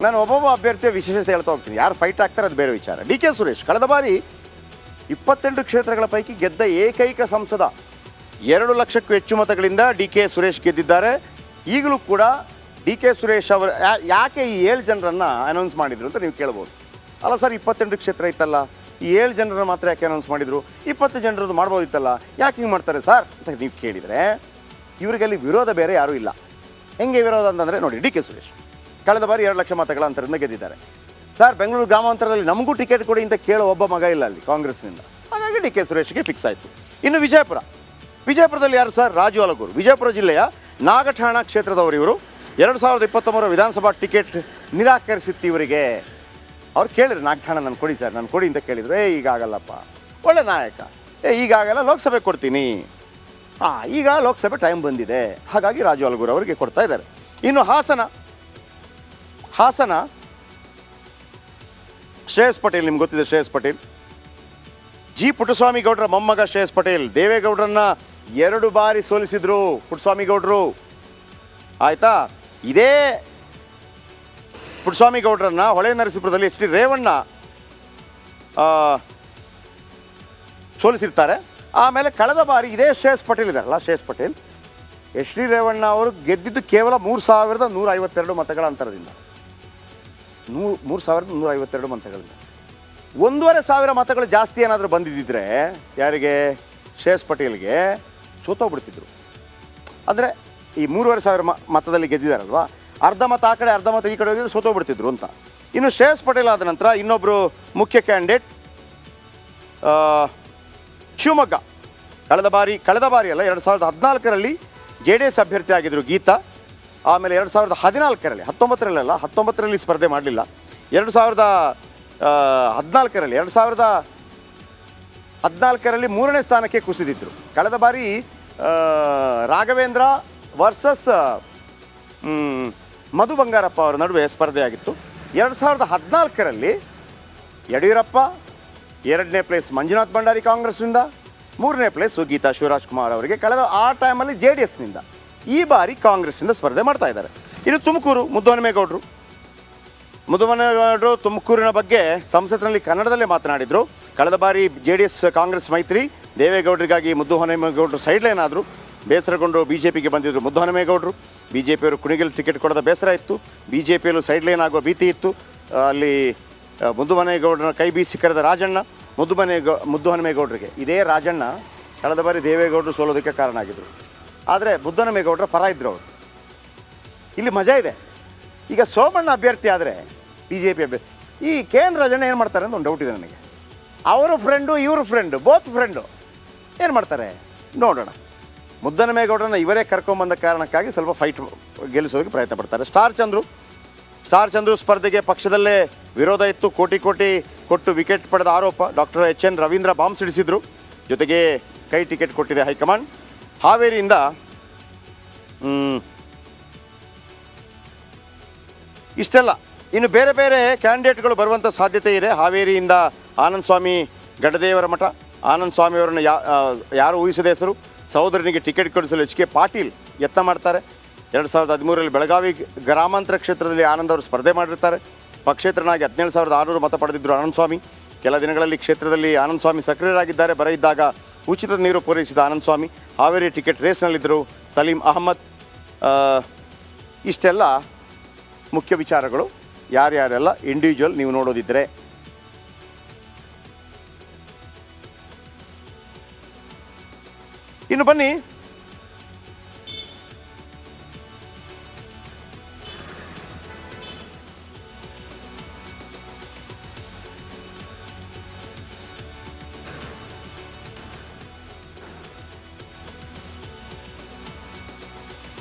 ನಾನು ಒಬ್ಬೊಬ್ಬ ಅಭ್ಯರ್ಥಿಯ ವಿಶೇಷತೆ ಹೇಳ್ತಾ ಹೋಗ್ತೀನಿ. ಯಾರು ಫೈಟ್ ಆಗ್ತಾರೆ ಅದು ಬೇರೆ ವಿಚಾರ. ಡಿ ಕೆ ಸುರೇಶ್ ಕಳೆದ ಬಾರಿ 28 ಕ್ಷೇತ್ರಗಳ ಪೈಕಿ ಗೆದ್ದ ಏಕೈಕ ಸಂಸದ. 2 ಲಕ್ಷಕ್ಕೂ ಹೆಚ್ಚು ಮತಗಳಿಂದ ಡಿ ಕೆ ಸುರೇಶ್ ಗೆದ್ದಿದ್ದಾರೆ. ಈಗಲೂ ಕೂಡ ಡಿ ಕೆ ಸುರೇಶ್ ಅವರು ಯಾಕೆ ಈ 7 ಜನರನ್ನು ಅನೌನ್ಸ್ ಮಾಡಿದರು ಅಂತ ನೀವು ಕೇಳ್ಬೋದು. ಅಲ್ಲ ಸರ್, 28 ಕ್ಷೇತ್ರ ಇತ್ತಲ್ಲ, ಈ 7 ಜನರನ್ನು ಮಾತ್ರ ಯಾಕೆ ಅನೌನ್ಸ್ ಮಾಡಿದರು? 20 ಜನರದ್ದು ಮಾಡ್ಬೋದಿತ್ತಲ್ಲ, ಯಾಕೆ ಹಿಂಗೆ ಮಾಡ್ತಾರೆ ಸರ್ ಅಂತ ನೀವು ಕೇಳಿದರೆ, ಇವರಿಗೆ ಅಲ್ಲಿ ವಿರೋಧ ಬೇರೆ ಯಾರೂ ಇಲ್ಲ. ಹೆಂಗೆ ವಿರೋಧ ಅಂತಂದರೆ ನೋಡಿ, ಡಿ ಕೆ ಸುರೇಶ್ ಕಳೆದ ಬಾರಿ 2 ಲಕ್ಷ ಮತಗಳ ಅಂತರದಿಂದ ಗೆದ್ದಿದ್ದಾರೆ. ಸರ್, ಬೆಂಗಳೂರು ಗ್ರಾಮಾಂತರದಲ್ಲಿ ನಮಗೂ ಟಿಕೆಟ್ ಕೊಡಿ ಅಂತ ಕೇಳೋ ಒಬ್ಬ ಮಗ ಇಲ್ಲ ಅಲ್ಲಿ ಕಾಂಗ್ರೆಸ್ನಿಂದ. ಹಾಗಾಗಿ ಡಿ ಕೆ ಸುರೇಶ್ಗೆ ಫಿಕ್ಸ್ ಆಯಿತು. ಇನ್ನು ವಿಜಯಪುರದಲ್ಲಿ ಯಾರು ಸರ್? ರಾಜು ಅಲಗೂರು. ವಿಜಯಪುರ ಜಿಲ್ಲೆಯ ನಾಗಠಾಣ ಕ್ಷೇತ್ರದವರು ಇವರು. 2023 ವಿಧಾನಸಭಾ ಟಿಕೆಟ್ ನಿರಾಕರಿಸಿತ್ತು ಇವರಿಗೆ. ಅವ್ರು ಕೇಳಿದ್ರು, ನಾಗಠಾಣ ನಾನು ಕೊಡಿ ಸರ್, ನಾನು ಕೊಡಿ ಅಂತ ಕೇಳಿದ್ರು. ಈಗಾಗಲ್ಲಪ್ಪ, ಒಳ್ಳೆ ನಾಯಕ, ಈಗಾಗಲ್ಲ, ಲೋಕಸಭೆ ಕೊಡ್ತೀನಿ. ಈಗ ಲೋಕಸಭೆ ಟೈಮ್ ಬಂದಿದೆ, ಹಾಗಾಗಿ ರಾಜು ಅಲಗೂರು ಅವರಿಗೆ ಕೊಡ್ತಾ ಇದ್ದಾರೆ. ಇನ್ನು ಹಾಸನ ಶ್ರೇಯಸ್ ಪಟೇಲ್, ನಿಮ್ಗೆ ಗೊತ್ತಿದೆ ಶ್ರೇಯಸ್ ಪಟೇಲ್. ಜಿ ಪುಟ್ಟಸ್ವಾಮಿ ಗೌಡರ ಮೊಮ್ಮಗ ಶ್ರೇಯಸ್ ಪಟೇಲ್ ದೇವೇಗೌಡರನ್ನ 2 ಬಾರಿ ಸೋಲಿಸಿದ್ರು ಪುಟ್ಟಸ್ವಾಮಿ ಗೌಡರು. ಆಯಿತಾ? ಇದೇ ಪುಟ್ಟಸ್ವಾಮಿ ಗೌಡರನ್ನ ಹೊಳೆ ನರಸೀಪುರದಲ್ಲಿ ಎಚ್ ಡಿ ರೇವಣ್ಣ ಸೋಲಿಸಿರ್ತಾರೆ. ಆಮೇಲೆ ಕಳೆದ ಬಾರಿ ಇದೇ ಶ್ರೇಯಸ್ ಪಟೇಲ್ ಇದ್ದಾರಲ್ಲ, ಶ್ರೇಯಸ್ ಪಟೇಲ್, ಎಚ್ ಡಿ ರೇವಣ್ಣ ಅವರು ಗೆದ್ದಿದ್ದು ಕೇವಲ 3152 ಮತಗಳ ಅಂತರದಿಂದ. 3152 ಮತಗಳಿಂದ 1,500 ಮತಗಳು ಜಾಸ್ತಿ ಏನಾದರೂ ಬಂದಿದ್ದಿದ್ರೆ ಯಾರಿಗೆ? ಶ್ರೇಯಸ್ ಪಟೇಲ್ಗೆ ಸೋತೋಗ್ಬಿಡ್ತಿದ್ರು. ಅಂದರೆ ಈ 3,500 ಮತದಲ್ಲಿ ಗೆದ್ದಿದ್ದಾರಲ್ವ, ಅರ್ಧ ಮತ ಆ ಕಡೆ ಅರ್ಧ ಮತ ಈ ಕಡೆ ಹೋಗಿದ್ರೆ ಸೋತೋಗ್ಬಿಡ್ತಿದ್ರು ಅಂತ. ಇನ್ನು ಶ್ರೇಯಸ್ ಪಟೇಲ್ ಆದ ನಂತರ ಇನ್ನೊಬ್ಬರು ಮುಖ್ಯ ಕ್ಯಾಂಡಿಡೇಟ್ ಶಿವಮೊಗ್ಗ. ಕಳೆದ ಬಾರಿ ಅಲ್ಲ, 2014ರಲ್ಲಿ JDS ಅಭ್ಯರ್ಥಿ ಆಗಿದ್ದರು ಗೀತಾ. ಆಮೇಲೆ 2014ರಲ್ಲಿ 19ರಲ್ಲಿ ಸ್ಪರ್ಧೆ ಮಾಡಲಿಲ್ಲ. 2014ರಲ್ಲಿ 3ನೇ ಸ್ಥಾನಕ್ಕೆ ಕುಸಿದಿದ್ದರು. ಕಳೆದ ಬಾರಿ ರಾಘವೇಂದ್ರ ವರ್ಸಸ್ ಮಧು ಬಂಗಾರಪ್ಪ ಅವರ ನಡುವೆ ಸ್ಪರ್ಧೆ ಆಗಿತ್ತು. 2014ರಲ್ಲಿ ಯಡಿಯೂರಪ್ಪ, 2ನೇ ಪ್ಲೇಸ್ ಮಂಜುನಾಥ್ ಭಂಡಾರಿ ಕಾಂಗ್ರೆಸ್ನಿಂದ, 3ನೇ ಪ್ಲೇಸ್ ಗೀತಾ ಶಿವರಾಜ್ ಕುಮಾರ್ ಅವರಿಗೆ ಕಳೆದ ಆ ಟೈಮಲ್ಲಿ JDSನಿಂದ. ಈ ಬಾರಿ ಕಾಂಗ್ರೆಸ್ನಿಂದ ಸ್ಪರ್ಧೆ ಮಾಡ್ತಾ ಇದ್ದಾರೆ. ಇನ್ನು ತುಮಕೂರು, ಮುದ್ದಹನುಮೇಗೌಡರು ತುಮಕೂರಿನ ಬಗ್ಗೆ ಸಂಸತ್ತಿನಲ್ಲಿ ಕನ್ನಡದಲ್ಲೇ ಮಾತನಾಡಿದರು. ಕಳೆದ ಬಾರಿ JDS ಕಾಂಗ್ರೆಸ್ ಮೈತ್ರಿ, ದೇವೇಗೌಡರಿಗಾಗಿ ಮುದ್ದಹನುಮೇಗೌಡರು ಸೈಡ್ಲೈನ್ ಆದರು. ಬೇಸರಗೊಂಡು BJPಗೆ ಬಂದಿದ್ದರು ಮುದ್ದಹನುಮೇಗೌಡರು. BJಪಿಯವರು ಕುಣಿಗಲ್ ಟಿಕೆಟ್ ಕೊಡೋದ ಬೇಸರ ಇತ್ತು. BJಪಿಯಲ್ಲೂ ಸೈಡ್ಲೈನ್ ಆಗುವ ಭೀತಿ ಇತ್ತು. ಅಲ್ಲಿ ಮುದ್ದಹನುಮೇಗೌಡರನ್ನ ಕೈ ಬೀಸಿ ಕರೆದ ರಾಜಣ್ಣ ಮುದ್ದಹನುಮೇಗೌಡರಿಗೆ, ಇದೇ ರಾಜಣ್ಣ ಕಳೆದ ಬಾರಿ ದೇವೇಗೌಡರು ಸೋಲೋದಕ್ಕೆ ಕಾರಣ ಆಗಿದ್ದರು. ಆದರೆ ಮುದ್ದಹನುಮೇಗೌಡರ ಪರ ಇದ್ದರು ಅವರು. ಇಲ್ಲಿ ಮಜಾ ಇದೆ. ಈಗ ಸೋಮಣ್ಣ ಅಭ್ಯರ್ಥಿ ಆದರೆ BJP ಅಭ್ಯರ್ಥಿ, ಈ KN ರಾಜಣ್ಣ ಏನು ಮಾಡ್ತಾರೆ ಅಂತ ಒಂದು ಡೌಟ್ ಇದೆ ನನಗೆ. ಅವರು ಫ್ರೆಂಡು, ಇವರು ಫ್ರೆಂಡು, ಬೋತ್ ಫ್ರೆಂಡು. ಏನು ಮಾಡ್ತಾರೆ ನೋಡೋಣ. ಮುದ್ದಹನುಮೇಗೌಡರನ್ನ ಇವರೇ ಕರ್ಕೊಂಬಂದ ಕಾರಣಕ್ಕಾಗಿ ಸ್ವಲ್ಪ ಫೈಟ್ ಗೆಲ್ಲಿಸೋದಕ್ಕೆ ಪ್ರಯತ್ನ ಪಡ್ತಾರೆ. ಸ್ಟಾರ್ ಚಂದ್ರು ಸ್ಪರ್ಧೆಗೆ ಪಕ್ಷದಲ್ಲೇ ವಿರೋಧ ಇತ್ತು. ಕೋಟಿ ಕೊಟ್ಟು ವಿಕೆಟ್ ಪಡೆದ ಆರೋಪ ಡಾಕ್ಟರ್ HN ರವೀಂದ್ರ ಬಾಂಬ್ ಸಿಡಿಸಿದರು. ಜೊತೆಗೆ ಕೈ ಟಿಕೆಟ್ ಕೊಟ್ಟಿದೆ ಹೈಕಮಾಂಡ್. ಹಾವೇರಿಯಿಂದ ಇಷ್ಟೆಲ್ಲ. ಇನ್ನು ಬೇರೆ ಬೇರೆ ಕ್ಯಾಂಡಿಡೇಟ್ಗಳು ಬರುವಂಥ ಸಾಧ್ಯತೆ ಇದೆ. ಹಾವೇರಿಯಿಂದ ಆನಂದ ಸ್ವಾಮಿ ಗಡದೇವರ ಮಠ, ಆನಂದ ಸ್ವಾಮಿಯವರನ್ನು ಯಾರು ಊಹಿಸದ ಹೆಸರು. ಸಹೋದರನಿಗೆ ಟಿಕೆಟ್ ಕೊಡಿಸಲು HK ಪಾಟೀಲ್ ಯತ್ನ ಮಾಡ್ತಾರೆ. 2013ರಲ್ಲಿ ಬೆಳಗಾವಿ ಗ್ರಾಮಾಂತರ ಕ್ಷೇತ್ರದಲ್ಲಿ ಆನಂದ್ ಅವರು ಸ್ಪರ್ಧೆ ಮಾಡಿರ್ತಾರೆ. ಪಕ್ಷೇತರನಾಗಿ 17,600 ಮತ ಪಡೆದಿದ್ದರು ಆನಂದ ಸ್ವಾಮಿ. ಕೆಲ ದಿನಗಳಲ್ಲಿ ಕ್ಷೇತ್ರದಲ್ಲಿ ಆನಂದ ಸ್ವಾಮಿ ಸಕ್ರಿಯರಾಗಿದ್ದಾರೆ. ಬರ ಇದ್ದಾಗ ಉಚಿತ ನೀರು ಪೂರೈಸಿದ ಆನಂದ ಸ್ವಾಮಿ ಹಾವೇರಿ ಟಿಕೆಟ್ ರೇಸ್ನಲ್ಲಿದ್ದರು. ಸಲೀಂ ಅಹಮದ್. ಇಷ್ಟೆಲ್ಲ ಮುಖ್ಯ ವಿಚಾರಗಳು. ಯಾರ್ಯಾರೆಲ್ಲ ಇಂಡಿವಿಜುವಲ್ ನೀವು ನೋಡೋದಿದ್ದರೆ. ಇನ್ನು ಬನ್ನಿ